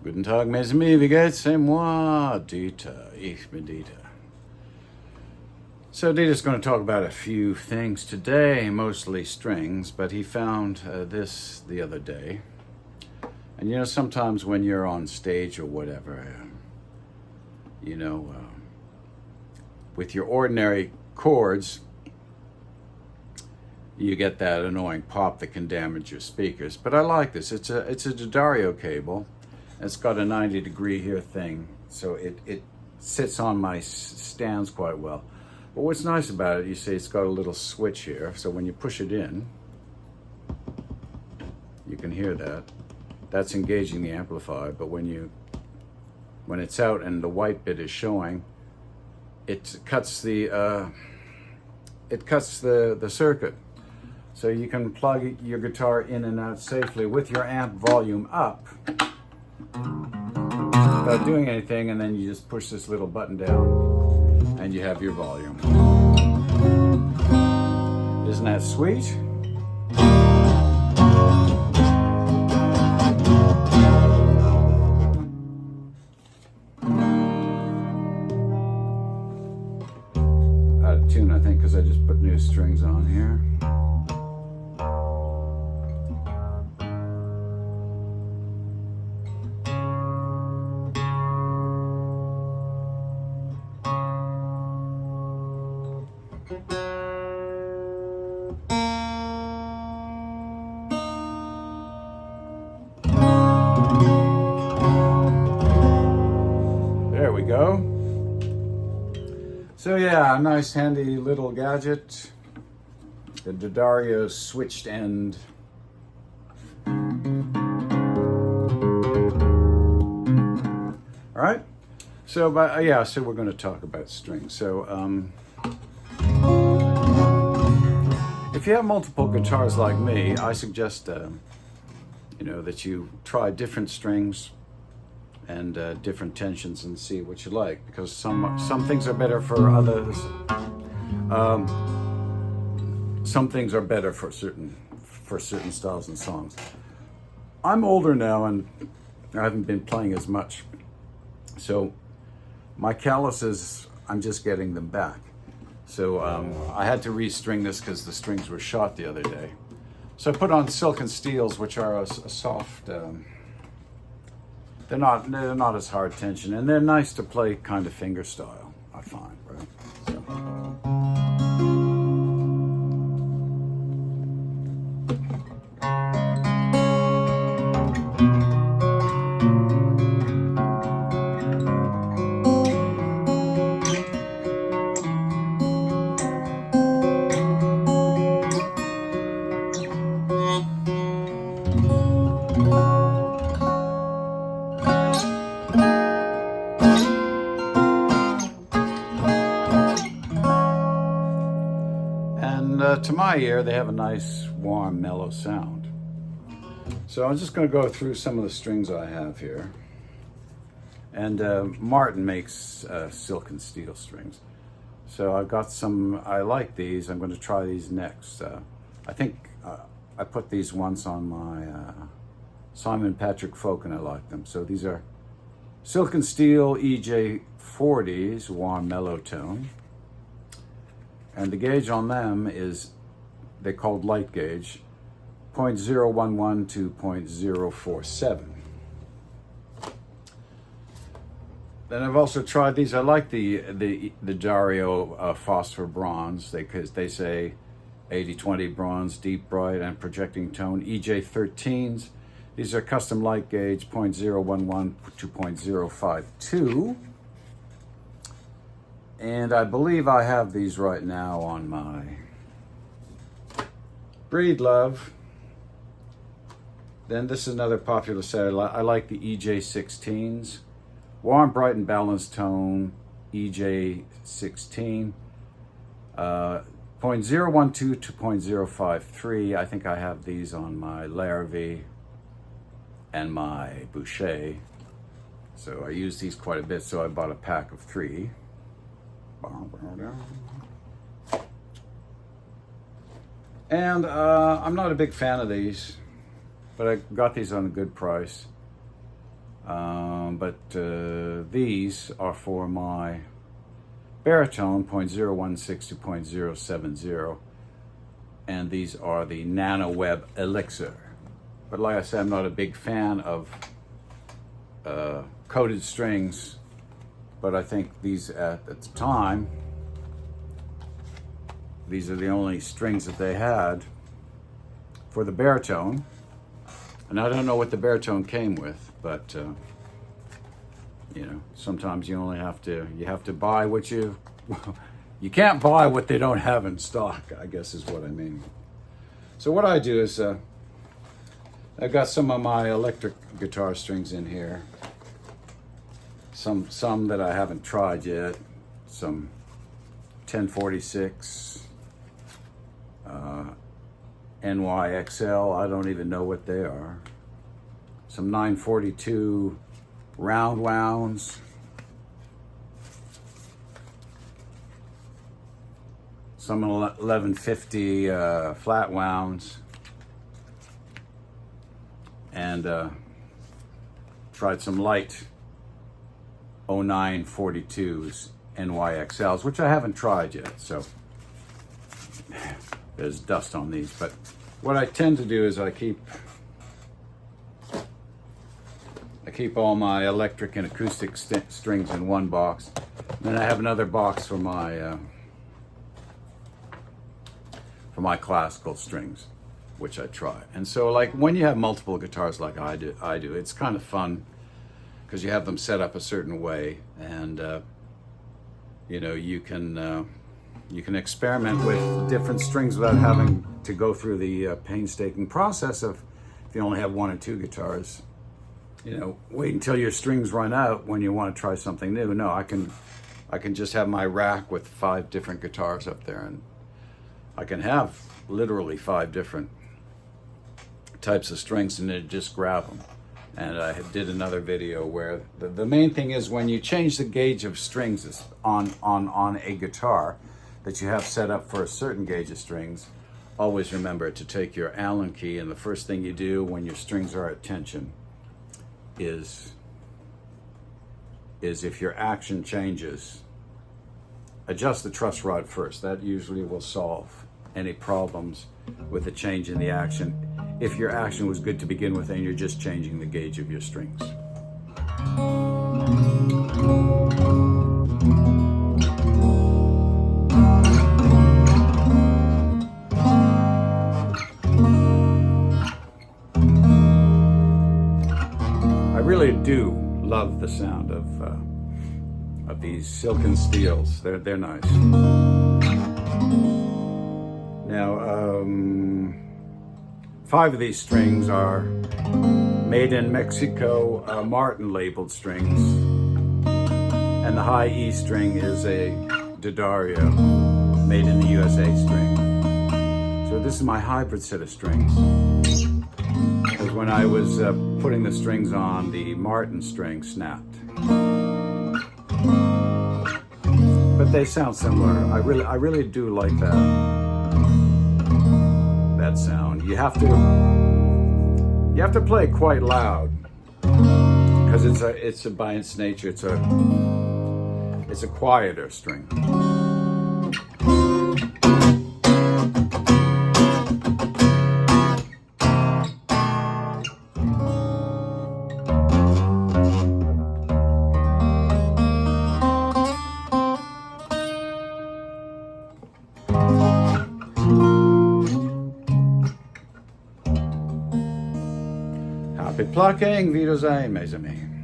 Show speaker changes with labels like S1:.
S1: Guten Tag, mes amis, wie geht's? C'est moi, Dieter. Ich bin Dieter. So Dieter's going to talk about a few things today, mostly strings, but he found this the other day. And you know, sometimes when you're on stage or whatever, with your ordinary chords, you get that annoying pop that can damage your speakers. But I like this. It's a D'Addario cable. It's got a 90-degree here thing, so it sits on my stands quite well. But what's nice about it, you see, it's got a little switch here, so when you push it in, you can hear that. That's engaging the amplifier. But when it's out and the white bit is showing, it cuts the circuit. So you can plug your guitar in and out safely with your amp volume up without doing anything, and then you just push this little button down and you have your volume. Isn't that sweet? Out of tune, I think, because I just put new strings on here. There we go. So yeah, a nice handy little gadget. The D'Addario switched end. All right. So, so we're going to talk about strings. So, if you have multiple guitars like me, I suggest, that you try different strings and different tensions and see what you like, because some things are better for others. Some things are better for certain styles and songs. I'm older now and I haven't been playing as much, so my calluses, I'm just getting them back. So I had to restring this because the strings were shot the other day. So I put on silken steels, which are a soft. They're not as hard tension, and they're nice to play kind of finger style, I find, right? To my ear, they have a nice, warm, mellow sound. So I'm just going to go through some of the strings I have here. And Martin makes silken steel strings. So I've got some, I like these. I'm going to try these next. I think I put these once on my Simon Patrick Folk, and I like them. So these are silken steel EJ40s, warm, mellow tone. And the gauge on them is, they're called light gauge, 0.011 to 0.047. Then I've also tried these. I like the D'Addario phosphor bronze, because they say 80-20 bronze, deep, bright, and projecting tone. EJ13s. These are custom light gauge, 0.011 to 0.052. And I believe I have these right now on my Breed Love. Then this is another popular set. I like the EJ16s. Warm, bright, and balanced tone, EJ16. 0.012 to 0.053. I think I have these on my Larrivee and my Boucher. So I use these quite a bit, so I bought a pack of 3. And I'm not a big fan of these, but I got these on a good price. But these are for my baritone, 0.016 to 0.070, and these are the Nano Web Elixir. But like I said, I'm not a big fan of coated strings, but I think these at the time, these are the only strings that they had for the baritone. And I don't know what the baritone came with, but you know, sometimes you have to buy what you can't buy what they don't have in stock, I guess is what I mean. So what I do is I've got some of my electric guitar strings in here. Some that I haven't tried yet. Some 1046 NYXL, I don't even know what they are. Some 942 round wounds. Some 1150 flat wounds. And tried some light 0942s NYXLs, which I haven't tried yet, so there's dust on these. But what I tend to do is I keep all my electric and acoustic strings in one box. Then I have another box for my classical strings, which I try. And so, like, when you have multiple guitars like I do, it's kind of fun because you have them set up a certain way, and you know, you can experiment with different strings without having to go through the painstaking process of, if you only have one or two guitars, you know, wait until your strings run out when you want to try something new. No, I can just have my rack with 5 different guitars up there, and I can have literally 5 different types of strings and then just grab them. And I did another video where the main thing is, when you change the gauge of strings on a guitar that you have set up for a certain gauge of strings, always remember to take your Allen key, and the first thing you do when your strings are at tension is if your action changes, adjust the truss rod first. That usually will solve any problems with the change in the action, if your action was good to begin with and you're just changing the gauge of your strings. I really do love the sound of these silken steels. They're nice. Now, 5 of these strings are made in Mexico, Martin labeled strings, and the high E string is a D'Addario made in the USA string. So this is my hybrid set of strings, because when I was putting the strings on, the Martin string snapped. But they sound similar. I really do like that sound. You have to play quite loud, because it's by its nature it's a quieter string. Happy plucking, Wiedersehen, mes amis.